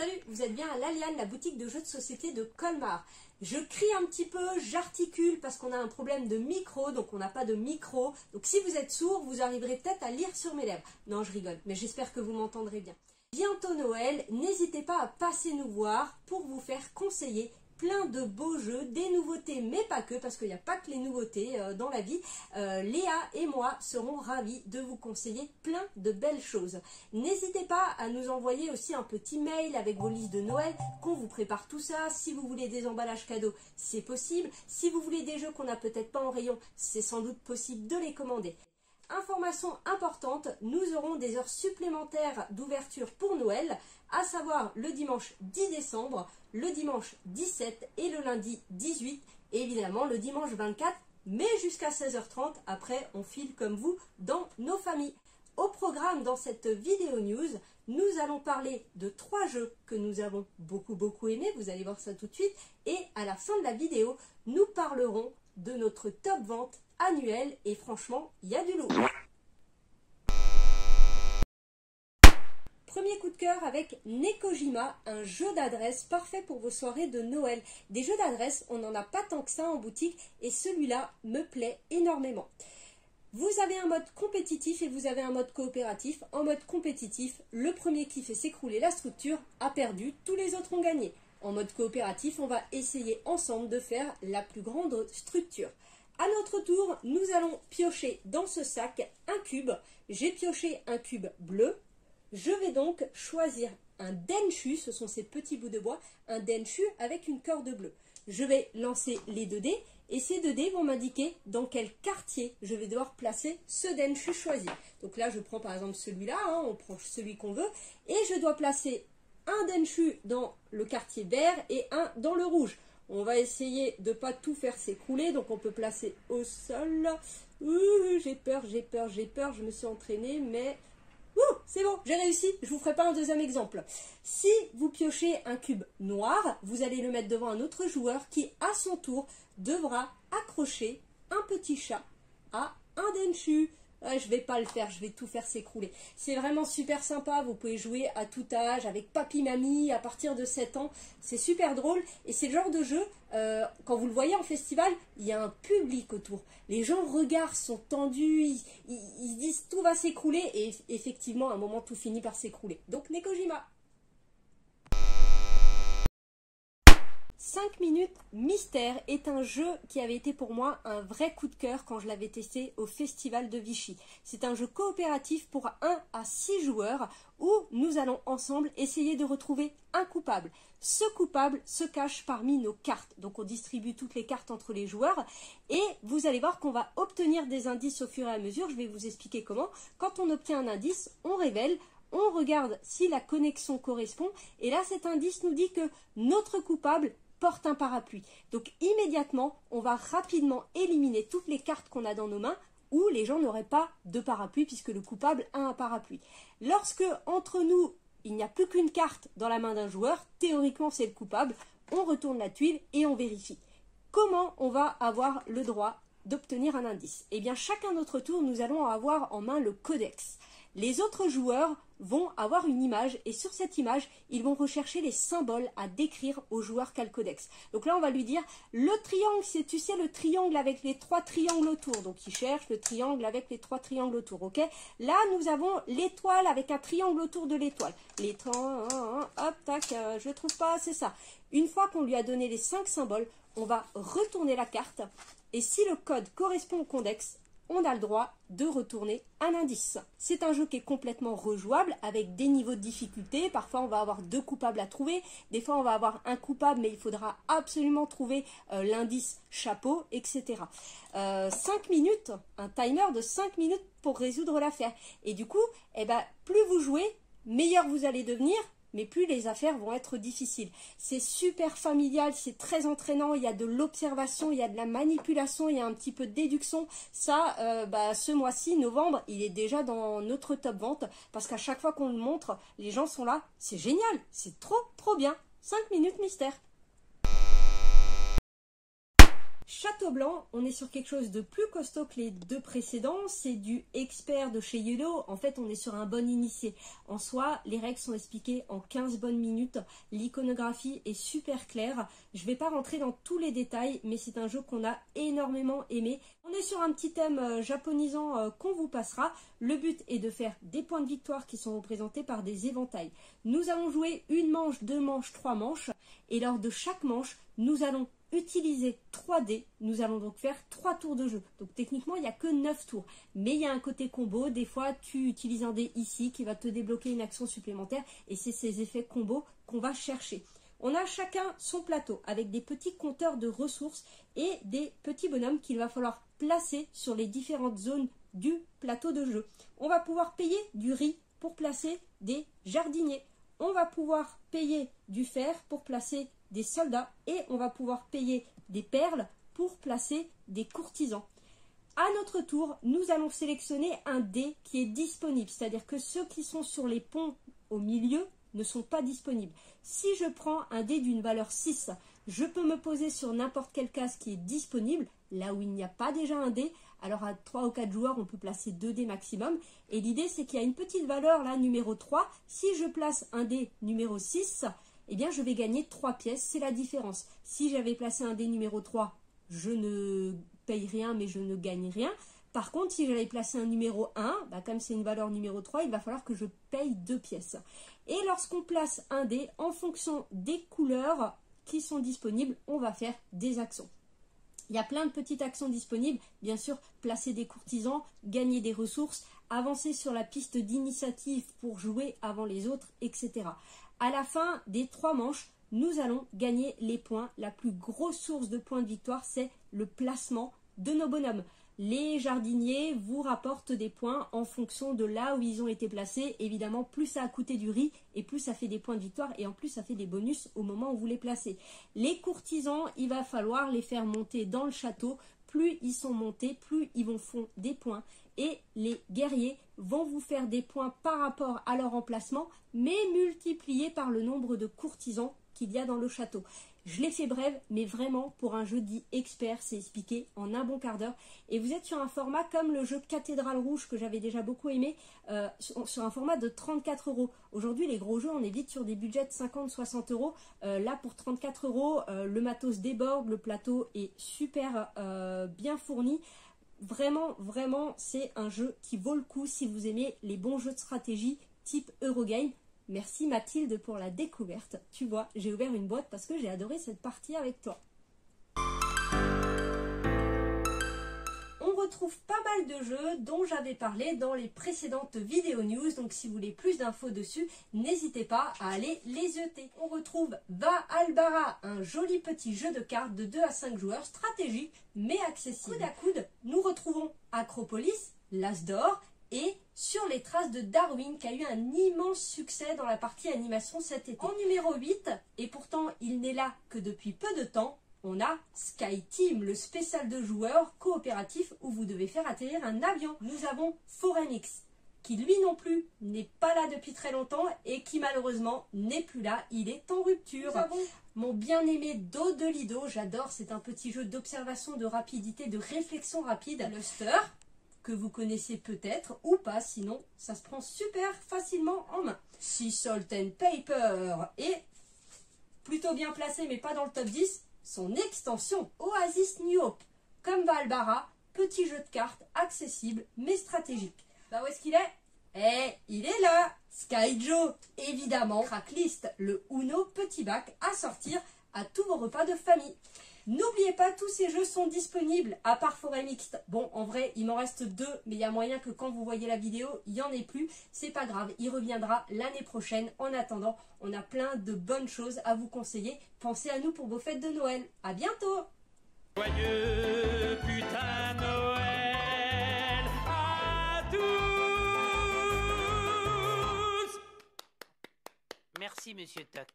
Salut, vous êtes bien à l'Aliane, la boutique de jeux de société de Colmar. Je crie un petit peu, j'articule parce qu'on a un problème de micro, donc on n'a pas de micro. Donc si vous êtes sourd, vous arriverez peut-être à lire sur mes lèvres. Non, je rigole, mais j'espère que vous m'entendrez bien. Bientôt Noël, n'hésitez pas à passer nous voir pour vous faire conseiller plein de beaux jeux, des nouveautés, mais pas que, parce qu'il n'y a pas que les nouveautés dans la vie. Léa et moi serons ravis de vous conseiller plein de belles choses. N'hésitez pas à nous envoyer aussi un petit mail avec vos listes de Noël, qu'on vous prépare tout ça. Si vous voulez des emballages cadeaux, c'est possible. Si vous voulez des jeux qu'on n'a peut-être pas en rayon, c'est sans doute possible de les commander. Information importante, nous aurons des heures supplémentaires d'ouverture pour Noël, à savoir le dimanche 10 décembre, le dimanche 17 et le lundi 18, et évidemment le dimanche 24, mais jusqu'à 16h30, après on file comme vous dans nos familles. Au programme dans cette vidéo news, nous allons parler de 3 jeux que nous avons beaucoup aimés, vous allez voir ça tout de suite, et à la fin de la vidéo, nous parlerons de notre top vente annuel et franchement, il y a du lourd. Premier coup de cœur avec Nekojima, un jeu d'adresse parfait pour vos soirées de Noël. Des jeux d'adresse, on n'en a pas tant que ça en boutique et celui-là me plaît énormément. Vous avez un mode compétitif et vous avez un mode coopératif. En mode compétitif, le premier qui fait s'écrouler la structure a perdu, tous les autres ont gagné. En mode coopératif, on va essayer ensemble de faire la plus grande structure. À notre tour, nous allons piocher dans ce sac un cube. J'ai pioché un cube bleu. Je vais donc choisir un denshu, ce sont ces petits bouts de bois, un denshu avec une corde bleue. Je vais lancer les 2 dés et ces 2 dés vont m'indiquer dans quel quartier je vais devoir placer ce denshu choisi. Donc là, je prends par exemple celui-là, on prend celui qu'on veut, et je dois placer un denshu dans le quartier vert et un dans le rouge. On va essayer de ne pas tout faire s'écrouler, donc on peut placer au sol. J'ai peur, je me suis entraînée, mais... c'est bon, j'ai réussi, je ne vous ferai pas un deuxième exemple. Si vous piochez un cube noir, vous allez le mettre devant un autre joueur qui, à son tour, devra accrocher un petit chat à un denshu. Je ne vais pas le faire, je vais tout faire s'écrouler. C'est vraiment super sympa, vous pouvez jouer à tout âge, avec papy-mamie, à partir de 7 ans. C'est super drôle et c'est le genre de jeu, quand vous le voyez en festival, il y a un public autour. Les gens regardent, sont tendus, ils disent tout va s'écrouler et effectivement, à un moment, tout finit par s'écrouler. Donc, Nekojima. 5 minutes mystère est un jeu qui avait été pour moi un vrai coup de cœur quand je l'avais testé au festival de Vichy. C'est un jeu coopératif pour 1 à 6 joueurs où nous allons ensemble essayer de retrouver un coupable. Ce coupable se cache parmi nos cartes. Donc on distribue toutes les cartes entre les joueurs et vous allez voir qu'on va obtenir des indices au fur et à mesure. Je vais vous expliquer comment. Quand on obtient un indice, on révèle. On regarde si la connexion correspond et là cet indice nous dit que notre coupable porte un parapluie. Donc immédiatement, on va rapidement éliminer toutes les cartes qu'on a dans nos mains où les gens n'auraient pas de parapluie puisque le coupable a un parapluie. Lorsque entre nous, il n'y a plus qu'une carte dans la main d'un joueur, théoriquement c'est le coupable, on retourne la tuile et on vérifie. Comment on va avoir le droit d'obtenir un indice? Eh bien chacun notre tour, nous allons avoir en main le codex. Les autres joueurs vont avoir une image et sur cette image, ils vont rechercher les symboles à décrire au joueur qu'a le codex. Donc là, on va lui dire, le triangle, c'est, tu sais, le triangle avec les 3 triangles autour. Donc il cherche le triangle avec les 3 triangles autour, ok? Là, nous avons l'étoile avec un triangle autour de l'étoile. Hop, tac, je trouve pas, c'est ça. Une fois qu'on lui a donné les 5 symboles, on va retourner la carte et si le code correspond au codex, on a le droit de retourner un indice. C'est un jeu qui est complètement rejouable avec des niveaux de difficulté. Parfois, on va avoir 2 coupables à trouver. Des fois, on va avoir un coupable, mais il faudra absolument trouver l'indice chapeau, etc. 5 minutes, un timer de 5 minutes pour résoudre l'affaire. Et du coup, plus vous jouez, meilleur vous allez devenir, mais plus les affaires vont être difficiles. C'est super familial, c'est très entraînant, il y a de l'observation, il y a de la manipulation, il y a un petit peu de déduction. Ça, ce mois-ci, novembre, il est déjà dans notre top vente, parce qu'à chaque fois qu'on le montre, les gens sont là. C'est génial, c'est trop bien. 5 minutes mystère. Château Blanc, on est sur quelque chose de plus costaud que les deux précédents, c'est du expert de chez Yellow, en fait on est sur un bon initié. En soi, les règles sont expliquées en 15 bonnes minutes, l'iconographie est super claire, je ne vais pas rentrer dans tous les détails, mais c'est un jeu qu'on a énormément aimé. On est sur un petit thème japonisant qu'on vous passera, le but est de faire des points de victoire qui sont représentés par des éventails. Nous allons jouer une manche, deux manches, trois manches, et lors de chaque manche, nous allons utiliser 3 dés, nous allons donc faire 3 tours de jeu. Donc techniquement, il n'y a que 9 tours. Mais il y a un côté combo, des fois tu utilises un dé ici qui va te débloquer une action supplémentaire et c'est ces effets combo qu'on va chercher. On a chacun son plateau avec des petits compteurs de ressources et des petits bonhommes qu'il va falloir placer sur les différentes zones du plateau de jeu. On va pouvoir payer du riz pour placer des jardiniers. On va pouvoir payer du fer pour placer des soldats et on va pouvoir payer des perles pour placer des courtisans. À notre tour, nous allons sélectionner un dé qui est disponible, c'est-à-dire que ceux qui sont sur les ponts au milieu ne sont pas disponibles. Si je prends un dé d'une valeur 6, je peux me poser sur n'importe quelle case qui est disponible, là où il n'y a pas déjà un dé. Alors à 3 ou 4 joueurs, on peut placer 2 dés maximum. Et l'idée, c'est qu'il y a une petite valeur là, numéro 3. Si je place un dé numéro 6, eh bien je vais gagner 3 pièces, c'est la différence. Si j'avais placé un dé numéro 3, je ne paye rien, mais je ne gagne rien. Par contre, si j'avais placé un numéro 1, comme c'est une valeur numéro 3, il va falloir que je paye 2 pièces. Et lorsqu'on place un dé, en fonction des couleurs qui sont disponibles, on va faire des actions. Il y a plein de petites actions disponibles, bien sûr, placer des courtisans, gagner des ressources, avancer sur la piste d'initiative pour jouer avant les autres, etc. À la fin des 3 manches, nous allons gagner les points. La plus grosse source de points de victoire, c'est le placement de nos bonhommes. Les jardiniers vous rapportent des points en fonction de là où ils ont été placés. Évidemment, plus ça a coûté du riz et plus ça fait des points de victoire et en plus ça fait des bonus au moment où vous les placez. Les courtisans, il va falloir les faire monter dans le château. Plus ils sont montés, plus ils vont faire des points. Et les guerriers vont vous faire des points par rapport à leur emplacement, mais multipliés par le nombre de courtisans qu'il y a dans le château. Je l'ai fait brève, mais vraiment pour un jeu dit expert, c'est expliqué en un bon quart d'heure. Et vous êtes sur un format comme le jeu Cathédrale Rouge que j'avais déjà beaucoup aimé, sur un format de 34 €. Aujourd'hui, les gros jeux, on est vite sur des budgets de 50-60 €. Là, pour 34 €, le matos déborde, le plateau est super bien fourni. Vraiment, vraiment, c'est un jeu qui vaut le coup si vous aimez les bons jeux de stratégie type Eurogame. Merci Mathilde pour la découverte. Tu vois, j'ai ouvert une boîte parce que j'ai adoré cette partie avec toi. On retrouve pas mal de jeux dont j'avais parlé dans les précédentes vidéos news. Donc si vous voulez plus d'infos dessus, n'hésitez pas à aller les jeter. On retrouve Va Albara, un joli petit jeu de cartes de 2 à 5 joueurs, stratégique mais accessible. Coude à coude, nous retrouvons Acropolis, l'As d'or, et Sur les traces de Darwin, qui a eu un immense succès dans la partie animation cet été. En numéro 8, et pourtant il n'est là que depuis peu de temps, on a Sky Team, le spécial de joueurs coopératif où vous devez faire atterrir un avion. Nous avons Foremix, qui lui non plus n'est pas là depuis très longtemps et qui malheureusement n'est plus là, il est en rupture. Nous avons mon bien-aimé Do de Lido, j'adore, c'est un petit jeu d'observation, de rapidité, de réflexion rapide. Luster, que vous connaissez peut-être ou pas, sinon ça se prend super facilement en main. Sea Salt and Paper est plutôt bien placé mais pas dans le top 10, son extension Oasis New Hope. Comme Valbara, petit jeu de cartes accessible mais stratégique. Bah où est-ce qu'il est? Eh, il est là, Sky Joe, évidemment. Cracklist, le Uno petit bac à sortir à tous vos repas de famille. N'oubliez pas, tous ces jeux sont disponibles, à part Forêt Mixte. Bon, en vrai, il m'en reste 2, mais il y a moyen que quand vous voyez la vidéo, il n'y en ait plus. C'est pas grave, il reviendra l'année prochaine. En attendant, on a plein de bonnes choses à vous conseiller. Pensez à nous pour vos fêtes de Noël. À bientôt! Joyeux putain Noël à tous! Merci, Monsieur Toc.